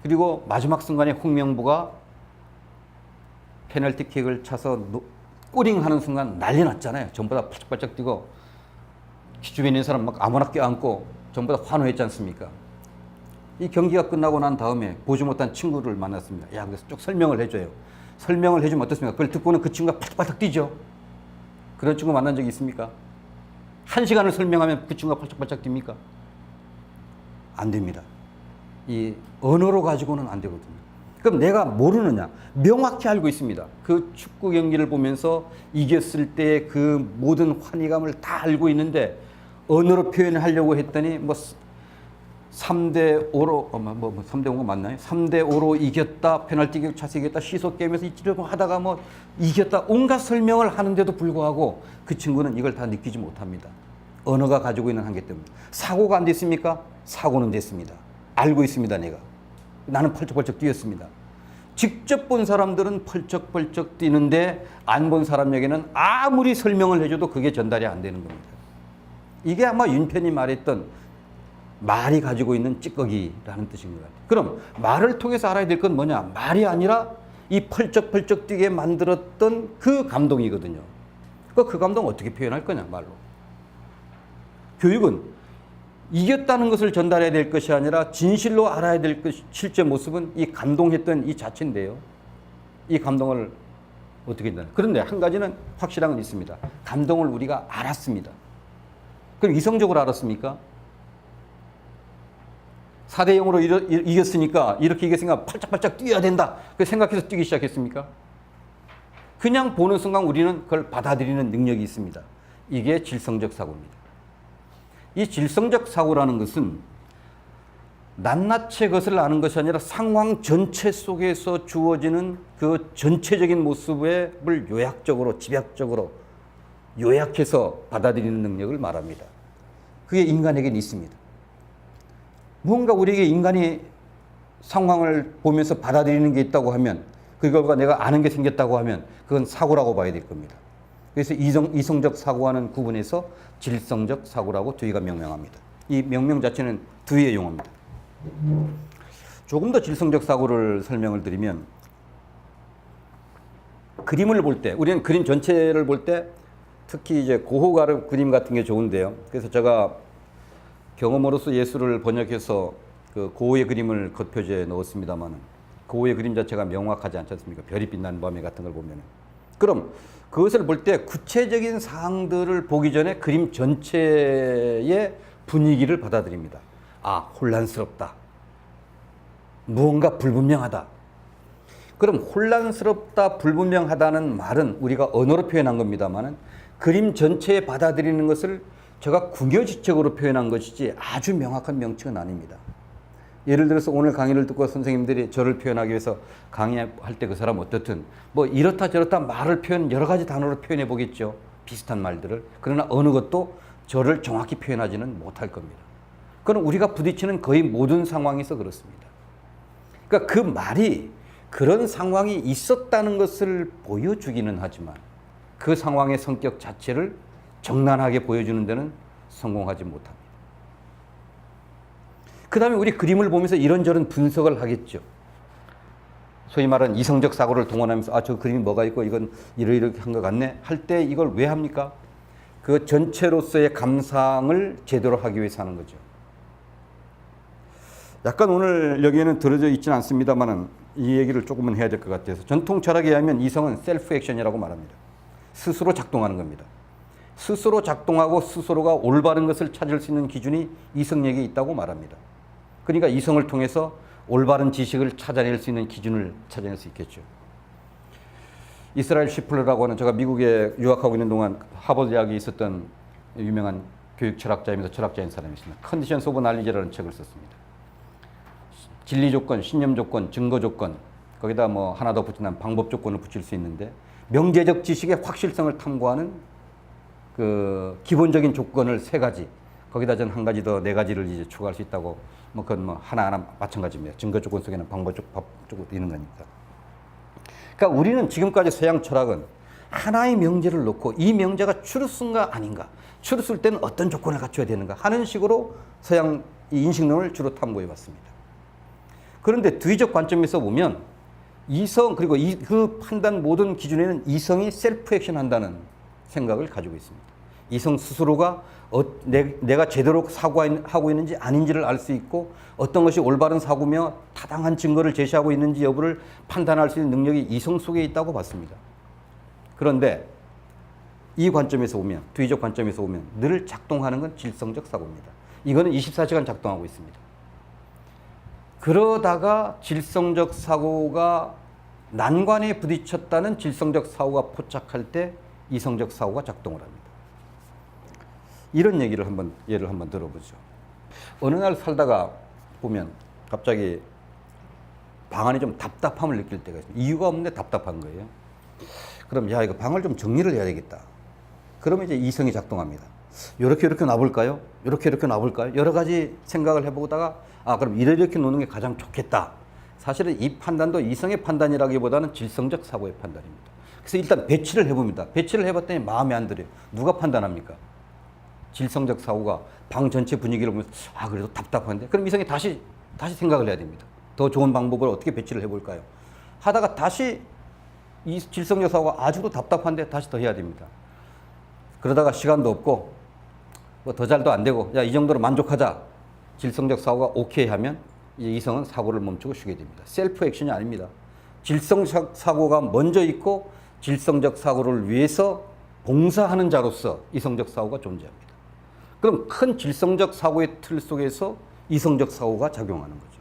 그리고 마지막 순간에 홍명보가 페널티킥을 차서 꼬링하는 순간 난리 났잖아요. 전부 다 팔짝팔짝 뛰고 주변에 있는 사람 막 아무나 껴안고 전부 다 환호했지 않습니까? 이 경기가 끝나고 난 다음에 보지 못한 친구를 만났습니다. 야, 그래서 쭉 설명을 해줘요. 설명을 해주면 어떻습니까? 그걸 듣고는 그 친구가 팔짝팔짝 뛰죠. 그런 친구 만난 적이 있습니까? 1시간을 설명하면 그 친구가 팔짝팔짝 뜁니까? 안 됩니다. 이 언어로 가지고는 안 되거든요. 그럼 내가 모르느냐? 명확히 알고 있습니다. 그 축구 경기를 보면서 이겼을 때 그 모든 환희감을 다 알고 있는데 언어로 표현하려고 했더니 뭐 3대5로 3대5가 맞나요? 3대5로 이겼다, 페널티킥 차서 이겼다, 시속 게임에서 이치려고 하다가 뭐 이겼다, 온갖 설명을 하는데도 불구하고 그 친구는 이걸 다 느끼지 못합니다. 언어가 가지고 있는 한계 때문에. 사고가 안 됐습니까? 사고는 됐습니다. 알고 있습니다, 내가. 나는 펄쩍펄쩍 뛰었습니다. 직접 본 사람들은 펄쩍펄쩍 뛰는데 안 본 사람에게는 아무리 설명을 해줘도 그게 전달이 안 되는 겁니다. 이게 아마 윤편이 말했던 말이 가지고 있는 찌꺼기라는 뜻인 것 같아요. 그럼 말을 통해서 알아야 될 건 뭐냐? 말이 아니라 이 펄쩍펄쩍 뛰게 만들었던 그 감동이거든요. 그 감동 어떻게 표현할 거냐, 말로. 교육은 이겼다는 것을 전달해야 될 것이 아니라 진실로 알아야 될 것, 실제 모습은 이 감동했던 이 자체인데요. 이 감동을 어떻게 했나. 그런데 한 가지는 확실한 건 있습니다. 감동을 우리가 알았습니다. 그럼 이성적으로 알았습니까? 4대0으로 이겼으니까, 이렇게 이겼으니까 팔짝팔짝 뛰어야 된다. 그 생각해서 뛰기 시작했습니까? 그냥 보는 순간 우리는 그걸 받아들이는 능력이 있습니다. 이게 질성적 사고입니다. 이 질성적 사고라는 것은 낱낱이 것을 아는 것이 아니라 상황 전체 속에서 주어지는 그 전체적인 모습을 요약적으로, 집약적으로 요약해서 받아들이는 능력을 말합니다. 그게 인간에게는 있습니다. 무언가 우리에게 인간이 상황을 보면서 받아들이는 게 있다고 하면, 그 결과 내가 아는 게 생겼다고 하면 그건 사고라고 봐야 될 겁니다. 그래서 이성적 사고와는 구분해서 질성적 사고라고 두이가 명명합니다. 이 명명 자체는 두이의 용어입니다. 조금 더 질성적 사고를 설명을 드리면, 그림을 볼 때, 우리는 그림 전체를 볼 때 특히 이제 고호가르 그림 같은 게 좋은데요. 그래서 제가 경험으로서 예술을 번역해서 그 고호의 그림을 겉표지에 넣었습니다만, 고호의 그림 자체가 명확하지 않지 않습니까? 별이 빛나는 밤에 같은 걸 보면. 그럼 그것을 볼 때 구체적인 사항들을 보기 전에 그림 전체의 분위기를 받아들입니다. 아, 혼란스럽다. 무언가 불분명하다. 그럼 혼란스럽다, 불분명하다는 말은 우리가 언어로 표현한 겁니다만 그림 전체에 받아들이는 것을 제가 궁여지적으로 표현한 것이지 아주 명확한 명칭은 아닙니다. 예를 들어서 오늘 강의를 듣고 선생님들이 저를 표현하기 위해서 강의할 때 그 사람 어떻든 뭐 이렇다 저렇다 말을 여러 가지 단어로 표현해 보겠죠. 비슷한 말들을. 그러나 어느 것도 저를 정확히 표현하지는 못할 겁니다. 그건 우리가 부딪히는 거의 모든 상황에서 그렇습니다. 그러니까 그 말이 그런 상황이 있었다는 것을 보여주기는 하지만 그 상황의 성격 자체를 정난하게 보여주는 데는 성공하지 못합니다. 그 다음에 우리 그림을 보면서 이런저런 분석을 하겠죠. 소위 말하는 이성적 사고를 동원하면서 아, 저 그림이 뭐가 있고 이건 이렇게 한 것 같네 할 때 이걸 왜 합니까? 그 전체로서의 감상을 제대로 하기 위해서 하는 거죠. 약간 오늘 여기에는 들어져 있지는 않습니다만 이 얘기를 조금은 해야 될 것 같아서, 전통 철학에 의하면 이성은 셀프 액션이라고 말합니다. 스스로 작동하는 겁니다. 스스로 작동하고 스스로가 올바른 것을 찾을 수 있는 기준이 이성력에 있다고 말합니다. 그러니까 이성을 통해서 올바른 지식을 찾아낼 수 있는 기준을 찾아낼 수 있겠죠. 이스라엘 쉬플러라고 하는, 제가 미국에 유학하고 있는 동안 하버드 대학에 있었던 유명한 교육 철학자이면서 철학자인 사람이 있습니다. 컨디션스 오브 날리지라는 책을 썼습니다. 진리 조건, 신념 조건, 증거 조건, 거기다 뭐 하나 더 붙이면 방법 조건을 붙일 수 있는데, 명제적 지식의 확실성을 탐구하는 그 기본적인 조건을 3가지, 거기다 전 한 가지 더 4가지를 이제 추가할 수 있다고, 뭐 그건 뭐 하나하나 마찬가지입니다. 증거 조건 속에는 방법 조건도 있는 거니까. 그러니까 우리는 지금까지 서양 철학은 하나의 명제를 놓고 이 명제가 추루스인가 아닌가, 추루스일 때는 어떤 조건을 갖춰야 되는가 하는 식으로 서양 인식론을 주로 탐구해 왔습니다. 그런데 두의적 관점에서 보면 이성, 그리고 그 판단 모든 기준에는 이성이 셀프 액션 한다는 생각을 가지고 있습니다. 이성 스스로가 내가 제대로 사고하고 있는지 아닌지를 알 수 있고, 어떤 것이 올바른 사고며 타당한 증거를 제시하고 있는지 여부를 판단할 수 있는 능력이 이성 속에 있다고 봤습니다. 그런데 이 관점에서 보면, 두의적 관점에서 보면 늘 작동하는 건 질성적 사고입니다. 이거는 24시간 작동하고 있습니다. 그러다가 질성적 사고가 난관에 부딪혔다는 질성적 사고가 포착할 때 이성적 사고가 작동을 합니다. 이런 얘기를 예를 한번 들어보죠. 어느 날 살다가 보면 갑자기 방 안에 좀 답답함을 느낄 때가 있습니다. 이유가 없는데 답답한 거예요. 그럼 야, 이거 방을 좀 정리를 해야 되겠다. 그러면 이제 이성이 작동합니다. 이렇게 놔볼까요? 이렇게 놔볼까요? 여러 가지 생각을 해보다가 그럼 이렇게 놓는 게 가장 좋겠다. 사실은 이 판단도 이성의 판단이라기보다는 질성적 사고의 판단입니다. 그래서 일단 배치를 해봅니다. 배치를 해봤더니 마음에 안 들어요. 누가 판단합니까? 질성적 사고가 방 전체 분위기를 보면서 그래도 답답한데? 그럼 이성이 다시 생각을 해야 됩니다. 더 좋은 방법을 어떻게 배치를 해볼까요? 하다가 다시 이 질성적 사고가 아주도 답답한데 다시 더 해야 됩니다. 그러다가 시간도 없고 뭐 더 잘도 안 되고 이 정도로 만족하자. 질성적 사고가 오케이 하면 이제 이성은 사고를 멈추고 쉬게 됩니다. 셀프 액션이 아닙니다. 질성적 사고가 먼저 있고 질성적 사고를 위해서 봉사하는 자로서 이성적 사고가 존재합니다. 그럼 큰 질성적 사고의 틀 속에서 이성적 사고가 작용하는 거죠.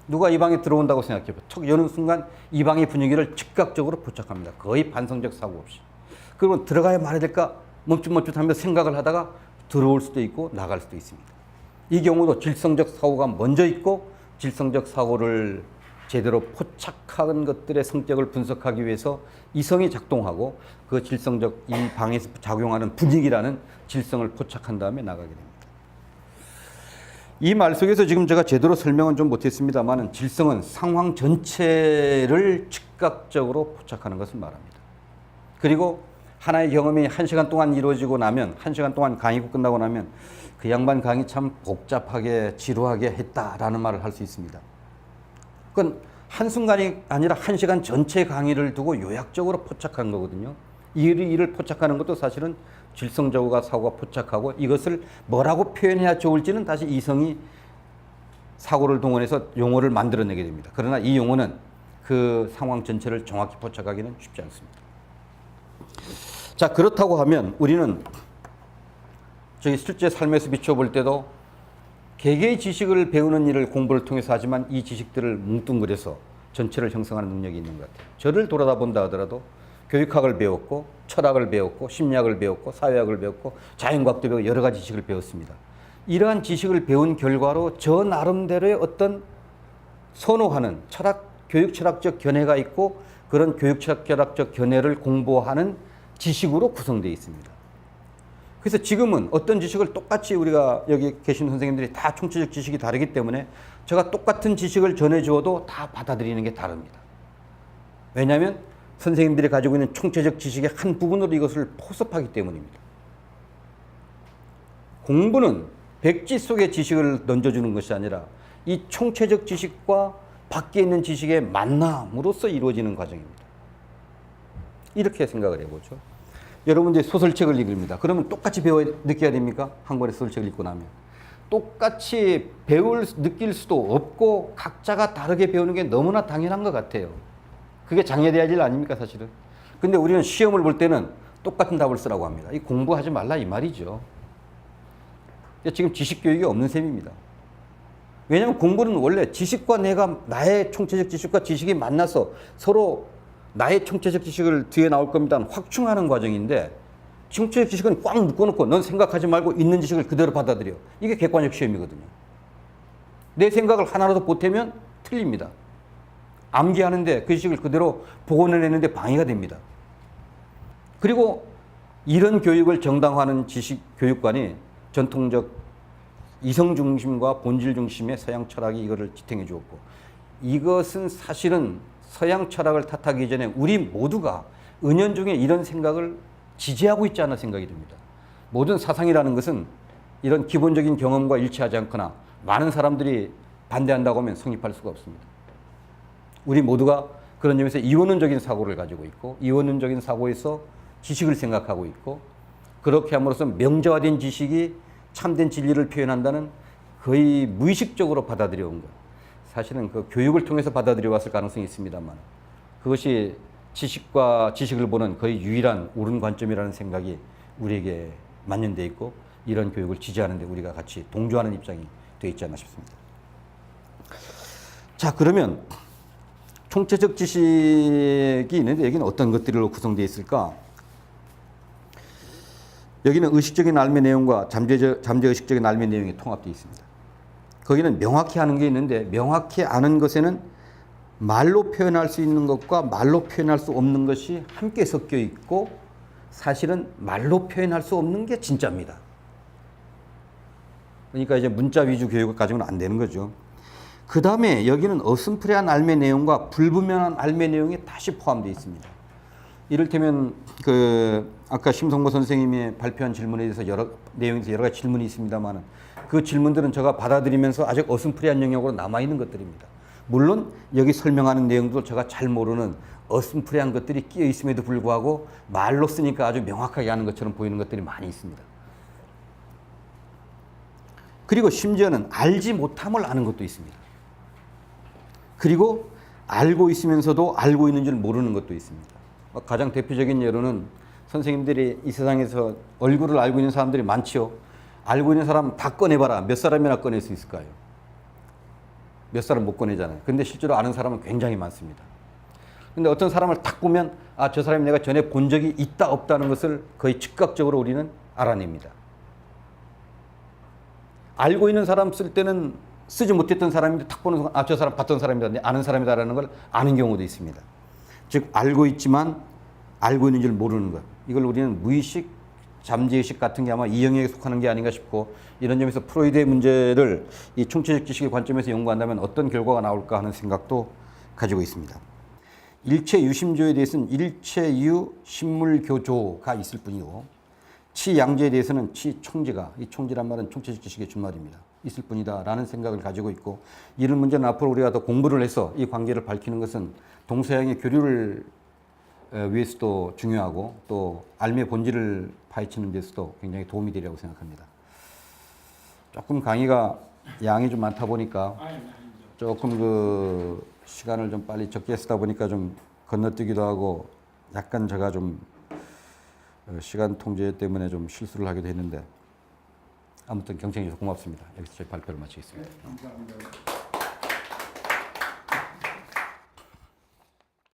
누가 이 방에 들어온다고 생각해봐. 척 여는 순간 이 방의 분위기를 즉각적으로 포착합니다. 거의 반성적 사고 없이. 그리고 들어가야 말해야 될까 멈칫멈칫하면서 생각을 하다가 들어올 수도 있고 나갈 수도 있습니다. 이 경우도 질성적 사고가 먼저 있고 질성적 사고를 제대로 포착한 것들의 성격을 분석하기 위해서 이성이 작동하고 그 질성적 이 방에서 작용하는 분위기라는 질성을 포착한 다음에 나가게 됩니다. 이 말 속에서 지금 제가 제대로 설명은 좀 못했습니다만 질성은 상황 전체를 즉각적으로 포착하는 것을 말합니다. 그리고 하나의 경험이 1시간 동안 이루어지고 나면 1시간 동안 강의가 끝나고 나면 그 양반 강의 참 복잡하게 지루하게 했다라는 말을 할 수 있습니다. 그건 한순간이 아니라 1시간 전체 강의를 두고 요약적으로 포착한 거거든요. 이를 포착하는 것도 사실은 질성적으로 사고가 포착하고 이것을 뭐라고 표현해야 좋을지는 다시 이성이 사고를 동원해서 용어를 만들어내게 됩니다. 그러나 이 용어는 그 상황 전체를 정확히 포착하기는 쉽지 않습니다. 자, 그렇다고 하면 우리는 저희 실제 삶에서 비춰볼 때도 개개의 지식을 배우는 일을 공부를 통해서 하지만 이 지식들을 뭉뚱그려서 전체를 형성하는 능력이 있는 것 같아요. 저를 돌아다본다 하더라도 교육학을 배웠고 철학을 배웠고 심리학을 배웠고 사회학을 배웠고 자연과학도 배우고 여러 가지 지식을 배웠습니다. 이러한 지식을 배운 결과로 저 나름대로의 어떤 선호하는 교육 철학적 견해가 있고 그런 교육 철학적 견해를 공부하는 지식으로 구성되어 있습니다. 그래서 지금은 어떤 지식을 똑같이 우리가 여기 계신 선생님들이 다 총체적 지식이 다르기 때문에 제가 똑같은 지식을 전해주어도 다 받아들이는 게 다릅니다. 왜냐하면 선생님들이 가지고 있는 총체적 지식의 한 부분으로 이것을 포섭하기 때문입니다. 공부는 백지 속의 지식을 던져주는 것이 아니라 이 총체적 지식과 밖에 있는 지식의 만남으로써 이루어지는 과정입니다. 이렇게 생각을 해보죠. 여러분들이 소설책을 읽습니다. 그러면 똑같이 느껴야 됩니까? 한 권의 소설책을 읽고 나면. 똑같이 느낄 수도 없고 각자가 다르게 배우는 게 너무나 당연한 것 같아요. 그게 장애돼야 할 일 아닙니까, 사실은? 근데 우리는 시험을 볼 때는 똑같은 답을 쓰라고 합니다. 이 공부하지 말라 이 말이죠. 지금 지식 교육이 없는 셈입니다. 왜냐하면 공부는 원래 지식과 나의 총체적 지식과 지식이 만나서 서로 나의 총체적 지식을 뒤에 나올 겁니다 확충하는 과정인데, 총체적 지식은 꽉 묶어놓고 넌 생각하지 말고 있는 지식을 그대로 받아들여. 이게 객관적 시험이거든요. 내 생각을 하나라도 보태면 틀립니다. 암기하는데 그 지식을 그대로 복원해내는데 방해가 됩니다. 그리고 이런 교육을 정당화하는 지식 교육관이 전통적 이성 중심과 본질 중심의 서양 철학이 이거를 지탱해 주었고, 이것은 사실은 서양 철학을 탓하기 전에 우리 모두가 은연중에 이런 생각을 지지하고 있지 않나 생각이 듭니다. 모든 사상이라는 것은 이런 기본적인 경험과 일치하지 않거나 많은 사람들이 반대한다고 하면 성립할 수가 없습니다. 우리 모두가 그런 점에서 이원론적인 사고를 가지고 있고, 이원론적인 사고에서 지식을 생각하고 있고, 그렇게 함으로써 명제화된 지식이 참된 진리를 표현한다는 거의 무의식적으로 받아들여 온 것. 사실은 그 교육을 통해서 받아들여 왔을 가능성이 있습니다만, 그것이 지식과 지식을 보는 거의 유일한 옳은 관점이라는 생각이 우리에게 만연되어 있고, 이런 교육을 지지하는 데 우리가 같이 동조하는 입장이 되어 있지 않나 싶습니다. 자, 그러면 총체적 지식이 있는데 여기는 어떤 것들로 구성되어 있을까? 여기는 의식적인 알매 내용과 잠재의식적인 알매 내용이 통합되어 있습니다. 거기는 명확히 아는 게 있는데, 명확히 아는 것에는 말로 표현할 수 있는 것과 말로 표현할 수 없는 것이 함께 섞여 있고, 사실은 말로 표현할 수 없는 게 진짜입니다. 그러니까 이제 문자 위주 교육을 가지고는 안 되는 거죠. 그 다음에 여기는 어슴푸레한 알매 내용과 불분명한 알매 내용이 다시 포함되어 있습니다. 이를테면 아까 심성모 선생님이 발표한 질문에 대해서 내용에서 여러 가지 질문이 있습니다만, 그 질문들은 제가 받아들이면서 아직 어슴푸레한 영역으로 남아있는 것들입니다. 물론 여기 설명하는 내용도 제가 잘 모르는 어슴푸레한 것들이 끼어 있음에도 불구하고 말로 쓰니까 아주 명확하게 하는 것처럼 보이는 것들이 많이 있습니다. 그리고 심지어는 알지 못함을 아는 것도 있습니다. 그리고 알고 있으면서도 알고 있는 줄 모르는 것도 있습니다. 가장 대표적인 예로는 선생님들이 이 세상에서 얼굴을 알고 있는 사람들이 많지요. 알고 있는 사람 다 꺼내봐라. 몇 사람이나 꺼낼 수 있을까요? 몇 사람 못 꺼내잖아요. 근데 실제로 아는 사람은 굉장히 많습니다. 근데 어떤 사람을 딱 보면 저 사람이 내가 전에 본 적이 있다 없다는 것을 거의 즉각적으로 우리는 알아냅니다. 알고 있는 사람 쓸 때는 쓰지 못했던 사람인데 딱 보는 순간 저 사람 봤던 사람이다, 아는 사람이다라는 걸 아는 경우도 있습니다. 즉 알고 있지만 알고 있는 줄 모르는 것. 이걸 우리는 무의식, 잠재의식 같은 게 아마 이 영역에 속하는 게 아닌가 싶고, 이런 점에서 프로이드의 문제를 이 총체적 지식의 관점에서 연구한다면 어떤 결과가 나올까 하는 생각도 가지고 있습니다. 일체 유심조에 대해서는 일체유 신물교조가 있을 뿐이고, 치양조에 대해서는 치총지가, 이 총지란 말은 총체적 지식의 준말입니다. 있을 뿐이다 라는 생각을 가지고 있고, 이런 문제는 앞으로 우리가 더 공부를 해서 이 관계를 밝히는 것은 동서양의 교류를 위해서도 중요하고, 또 알매 본질을 파헤치는 데서도 굉장히 도움이 되리라고 생각합니다. 조금 강의가 양이 좀 많다 보니까 조금 시간을 좀 빨리 적게 쓰다 보니까 좀 건너뛰기도 하고, 약간 제가 좀 시간 통제 때문에 좀 실수를 하기도 했는데, 아무튼 경청해 주셔서 고맙습니다. 여기서 제 발표를 마치겠습니다. 네, 감사합니다.